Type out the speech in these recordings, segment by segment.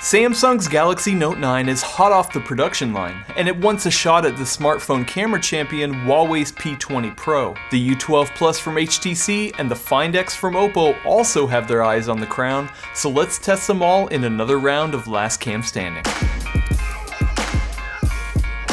Samsung's Galaxy Note 9 is hot off the production line, and it wants a shot at the smartphone camera champion Huawei's P20 Pro. The U12 Plus from HTC and the Find X from Oppo also have their eyes on the crown, so let's test them all in another round of Last Cam Standing.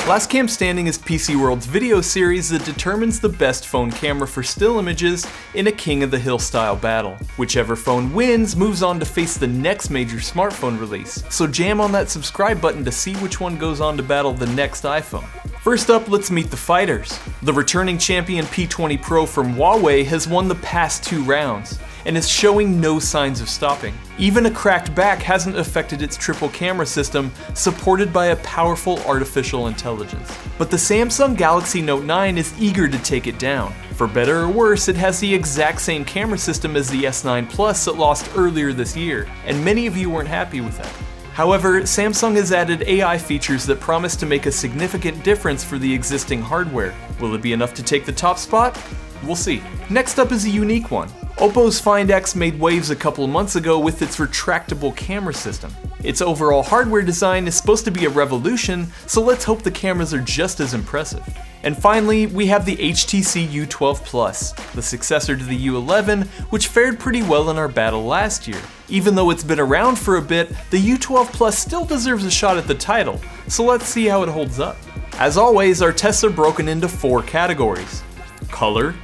Last Cam Standing is PC World's video series that determines the best phone camera for still images in a King of the Hill style battle. Whichever phone wins moves on to face the next major smartphone release, so jam on that subscribe button to see which one goes on to battle the next iPhone. First up, let's meet the fighters. The returning champion P20 Pro from Huawei has won the past 2 rounds, and is showing no signs of stopping. Even a cracked back hasn't affected its triple camera system, supported by a powerful artificial intelligence. But the Samsung Galaxy Note 9 is eager to take it down. For better or worse, it has the exact same camera system as the S9 Plus it lost earlier this year, and many of you weren't happy with that. However, Samsung has added AI features that promise to make a significant difference for the existing hardware. Will it be enough to take the top spot? We'll see. Next up is a unique one. Oppo's Find X made waves a couple of months ago with its retractable camera system. Its overall hardware design is supposed to be a revolution, so let's hope the cameras are just as impressive. And finally, we have the HTC U12 Plus, the successor to the U11, which fared pretty well in our battle last year. Even though it's been around for a bit, the U12 Plus still deserves a shot at the title, so let's see how it holds up. As always, our tests are broken into 4 categories: color,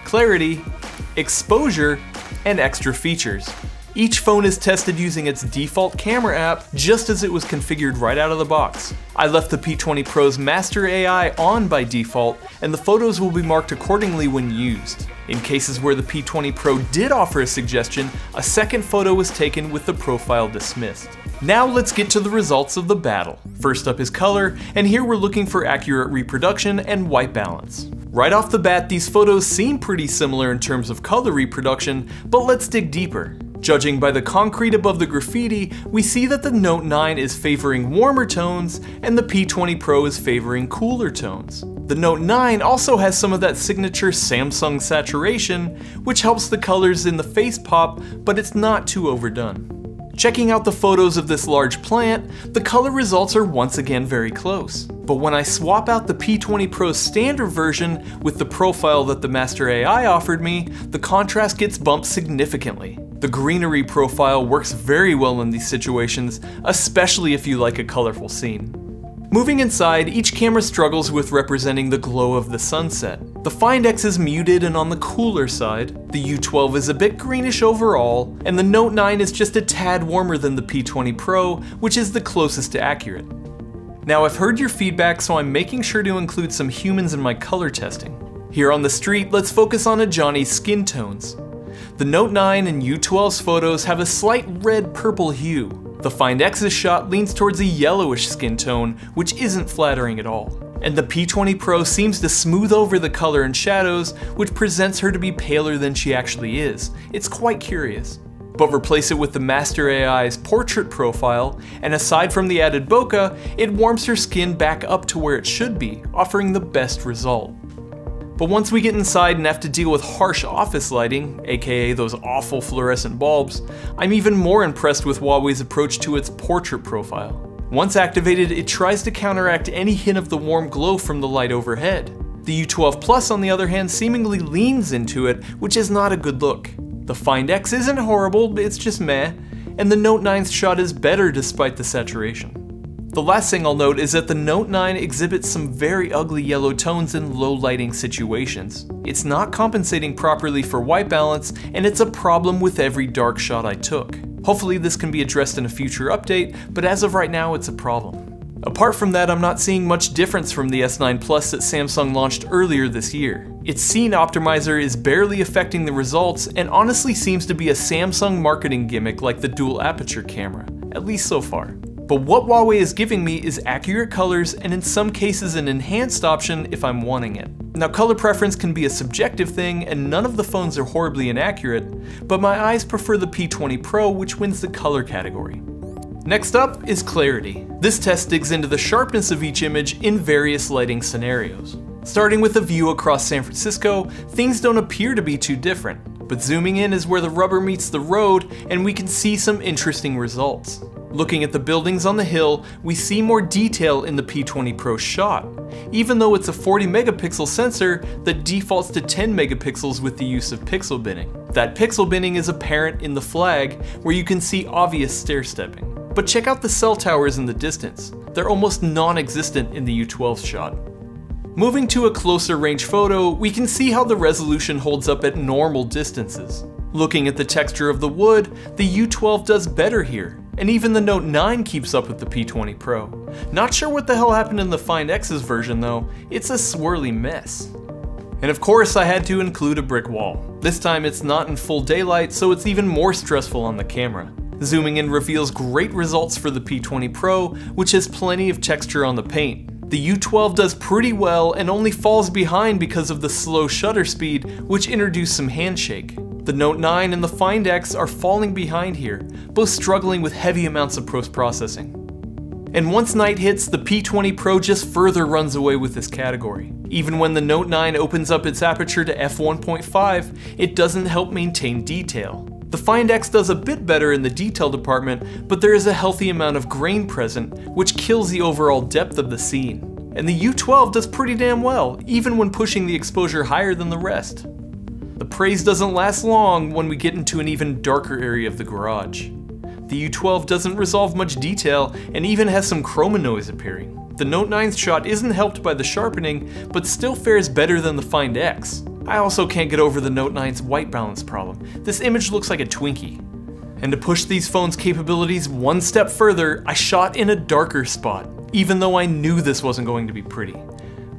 clarity, exposure, and extra features. Each phone is tested using its default camera app just as it was configured right out of the box. I left the P20 Pro's Master AI on by default, and the photos will be marked accordingly when used. In cases where the P20 Pro did offer a suggestion, a second photo was taken with the profile dismissed. Now let's get to the results of the battle. First up is color, and here we're looking for accurate reproduction and white balance. Right off the bat, these photos seem pretty similar in terms of color reproduction, but let's dig deeper. Judging by the concrete above the graffiti, we see that the Note 9 is favoring warmer tones and the P20 Pro is favoring cooler tones. The Note 9 also has some of that signature Samsung saturation, which helps the colors in the face pop, but it's not too overdone. Checking out the photos of this large plant, the color results are once again very close. But when I swap out the P20 Pro's standard version with the profile that the Master AI offered me, the contrast gets bumped significantly. The greenery profile works very well in these situations, especially if you like a colorful scene. Moving inside, each camera struggles with representing the glow of the sunset. The Find X is muted and on the cooler side, the U12 is a bit greenish overall, and the Note 9 is just a tad warmer than the P20 Pro, which is the closest to accurate. Now I've heard your feedback, so I'm making sure to include some humans in my color testing. Here on the street, let's focus on Ajani's skin tones. The Note 9 and U12's photos have a slight red-purple hue. The Find X's shot leans towards a yellowish skin tone, which isn't flattering at all. And the P20 Pro seems to smooth over the color and shadows, which presents her to be paler than she actually is. It's quite curious. But replace it with the Master AI's portrait profile, and aside from the added bokeh, it warms her skin back up to where it should be, offering the best result. But once we get inside and have to deal with harsh office lighting, aka those awful fluorescent bulbs, I'm even more impressed with Huawei's approach to its portrait profile. Once activated, it tries to counteract any hint of the warm glow from the light overhead. The U12 Plus, on the other hand, seemingly leans into it, which is not a good look. The Find X isn't horrible, it's just meh, and the Note 9's shot is better despite the saturation. The last thing I'll note is that the Note 9 exhibits some very ugly yellow tones in low lighting situations. It's not compensating properly for white balance, and it's a problem with every dark shot I took. Hopefully this can be addressed in a future update, but as of right now it's a problem. Apart from that, I'm not seeing much difference from the S9 Plus that Samsung launched earlier this year. Its scene optimizer is barely affecting the results and honestly seems to be a Samsung marketing gimmick like the dual aperture camera, at least so far. But what Huawei is giving me is accurate colors and in some cases an enhanced option if I'm wanting it. Now color preference can be a subjective thing and none of the phones are horribly inaccurate, but my eyes prefer the P20 Pro, which wins the color category. Next up is clarity. This test digs into the sharpness of each image in various lighting scenarios. Starting with a view across San Francisco, things don't appear to be too different, but zooming in is where the rubber meets the road and we can see some interesting results. Looking at the buildings on the hill, we see more detail in the P20 Pro shot, even though it's a 40 megapixel sensor that defaults to 10 megapixels with the use of pixel binning. That pixel binning is apparent in the flag, where you can see obvious stair-stepping. But check out the cell towers in the distance. They're almost non-existent in the U12 shot. Moving to a closer range photo, we can see how the resolution holds up at normal distances. Looking at the texture of the wood, the U12 does better here, and even the Note 9 keeps up with the P20 Pro. Not sure what the hell happened in the Find X's version though, it's a swirly mess. And of course I had to include a brick wall. This time it's not in full daylight, so it's even more stressful on the camera. Zooming in reveals great results for the P20 Pro, which has plenty of texture on the paint. The U12 does pretty well and only falls behind because of the slow shutter speed, which introduced some handshake. The Note 9 and the Find X are falling behind here, both struggling with heavy amounts of post-processing. And once night hits, the P20 Pro just further runs away with this category. Even when the Note 9 opens up its aperture to f1.5, it doesn't help maintain detail. The Find X does a bit better in the detail department, but there is a healthy amount of grain present, which kills the overall depth of the scene. And the U12 does pretty damn well, even when pushing the exposure higher than the rest. The praise doesn't last long when we get into an even darker area of the garage. The U12 doesn't resolve much detail and even has some chroma noise appearing. The Note 9's shot isn't helped by the sharpening, but still fares better than the Find X. I also can't get over the Note 9's white balance problem. This image looks like a Twinkie. And to push these phones' capabilities one step further, I shot in a darker spot, even though I knew this wasn't going to be pretty.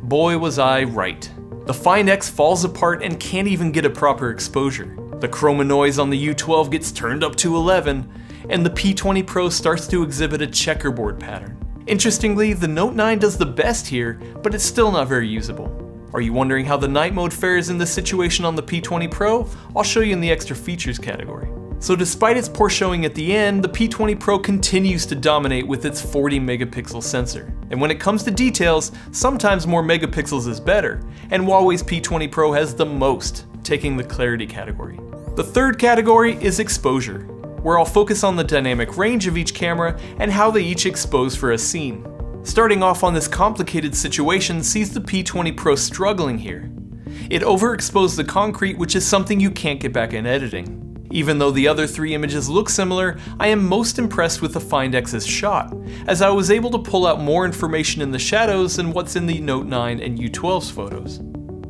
Boy was I right. The Find X falls apart and can't even get a proper exposure. The chroma noise on the U12 gets turned up to 11, and the P20 Pro starts to exhibit a checkerboard pattern. Interestingly, the Note 9 does the best here, but it's still not very usable. Are you wondering how the night mode fares in this situation on the P20 Pro? I'll show you in the extra features category. So despite its poor showing at the end, the P20 Pro continues to dominate with its 40 megapixel sensor. And when it comes to details, sometimes more megapixels is better, and Huawei's P20 Pro has the most, taking the clarity category. The third category is exposure, where I'll focus on the dynamic range of each camera and how they each expose for a scene. Starting off on this complicated situation sees the P20 Pro struggling here. It overexposed the concrete, which is something you can't get back in editing. Even though the other three images look similar, I am most impressed with the Find X's shot, as I was able to pull out more information in the shadows than what's in the Note 9 and U12's photos.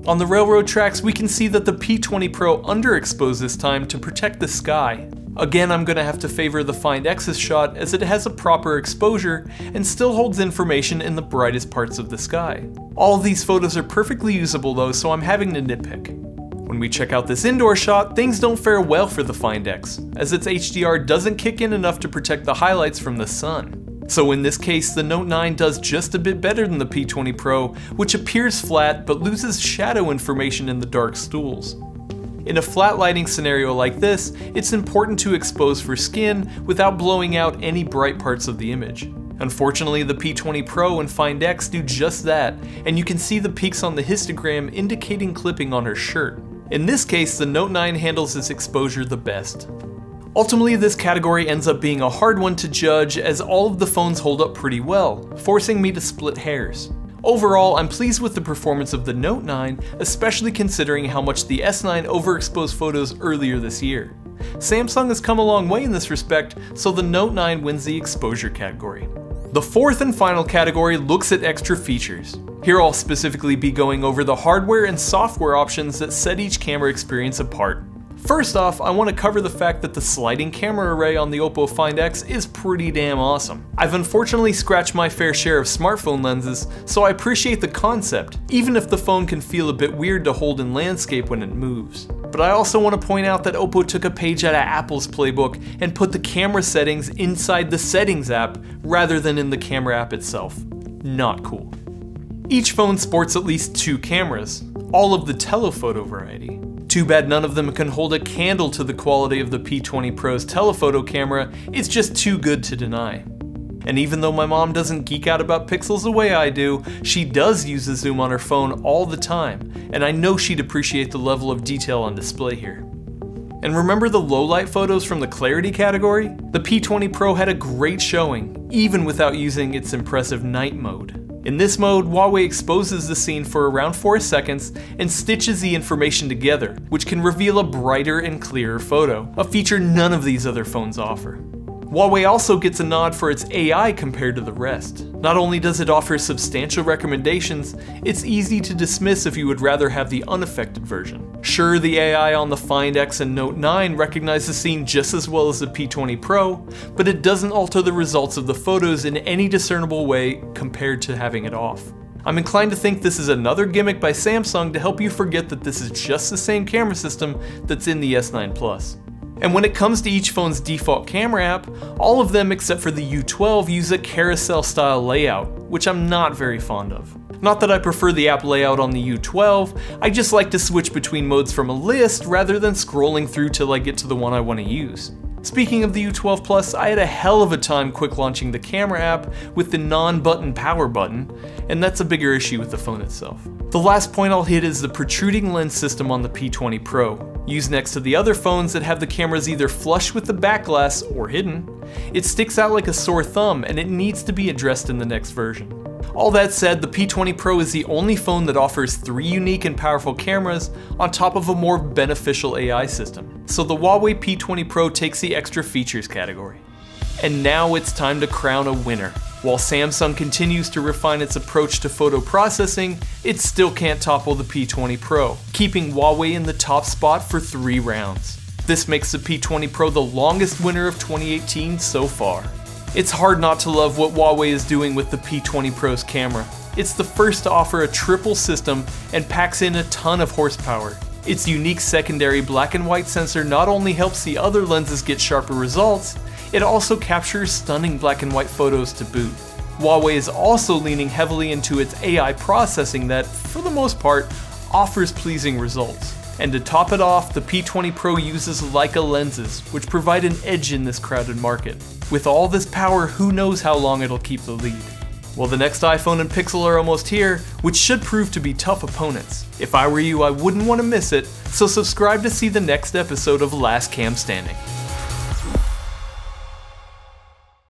On the railroad tracks, we can see that the P20 Pro underexposed this time to protect the sky. Again, I'm gonna have to favor the Find X's shot as it has a proper exposure and still holds information in the brightest parts of the sky. All of these photos are perfectly usable though, so I'm having to nitpick. When we check out this indoor shot, things don't fare well for the Find X, as its HDR doesn't kick in enough to protect the highlights from the sun. So in this case, the Note 9 does just a bit better than the P20 Pro, which appears flat but loses shadow information in the dark stools. In a flat lighting scenario like this, it's important to expose for skin without blowing out any bright parts of the image. Unfortunately, the P20 Pro and Find X do just that, and you can see the peaks on the histogram indicating clipping on her shirt. In this case, the Note 9 handles its exposure the best. Ultimately, this category ends up being a hard one to judge as all of the phones hold up pretty well, forcing me to split hairs. Overall, I'm pleased with the performance of the Note 9, especially considering how much the S9 overexposed photos earlier this year. Samsung has come a long way in this respect, so the Note 9 wins the exposure category. The fourth and final category looks at extra features. Here I'll specifically be going over the hardware and software options that set each camera experience apart. First off, I want to cover the fact that the sliding camera array on the Oppo Find X is pretty damn awesome. I've unfortunately scratched my fair share of smartphone lenses, so I appreciate the concept, even if the phone can feel a bit weird to hold in landscape when it moves. But I also want to point out that Oppo took a page out of Apple's playbook and put the camera settings inside the Settings app rather than in the camera app itself. Not cool. Each phone sports at least two cameras, all of the telephoto variety. Too bad none of them can hold a candle to the quality of the P20 Pro's telephoto camera, it's just too good to deny. And even though my mom doesn't geek out about pixels the way I do, she does use the zoom on her phone all the time, and I know she'd appreciate the level of detail on display here. And remember the low-light photos from the clarity category? The P20 Pro had a great showing, even without using its impressive night mode. In this mode, Huawei exposes the scene for around 4 seconds and stitches the information together, which can reveal a brighter and clearer photo, a feature none of these other phones offer. Huawei also gets a nod for its AI compared to the rest. Not only does it offer substantial recommendations, it's easy to dismiss if you would rather have the unaffected version. Sure, the AI on the Find X and Note 9 recognize the scene just as well as the P20 Pro, but it doesn't alter the results of the photos in any discernible way compared to having it off. I'm inclined to think this is another gimmick by Samsung to help you forget that this is just the same camera system that's in the S9 Plus. And when it comes to each phone's default camera app, all of them except for the U12 use a carousel style layout, which I'm not very fond of. Not that I prefer the app layout on the U12, I just like to switch between modes from a list rather than scrolling through till I get to the one I want to use. Speaking of the U12 Plus, I had a hell of a time quick launching the camera app with the non-button power button, and that's a bigger issue with the phone itself. The last point I'll hit is the protruding lens system on the P20 Pro. Used next to the other phones that have the cameras either flush with the back glass or hidden, it sticks out like a sore thumb and it needs to be addressed in the next version. All that said, the P20 Pro is the only phone that offers 3 unique and powerful cameras on top of a more beneficial AI system. So the Huawei P20 Pro takes the extra features category. And now it's time to crown a winner. While Samsung continues to refine its approach to photo processing, it still can't topple the P20 Pro, keeping Huawei in the top spot for 3 rounds. This makes the P20 Pro the longest winner of 2018 so far. It's hard not to love what Huawei is doing with the P20 Pro's camera. It's the first to offer a triple system and packs in a ton of horsepower. Its unique secondary black and white sensor not only helps the other lenses get sharper results, it also captures stunning black and white photos to boot. Huawei is also leaning heavily into its AI processing that, for the most part, offers pleasing results. And to top it off, the P20 Pro uses Leica lenses, which provide an edge in this crowded market. With all this power, who knows how long it'll keep the lead. Well, the next iPhone and Pixel are almost here, which should prove to be tough opponents. If I were you, I wouldn't want to miss it, so subscribe to see the next episode of Last Cam Standing.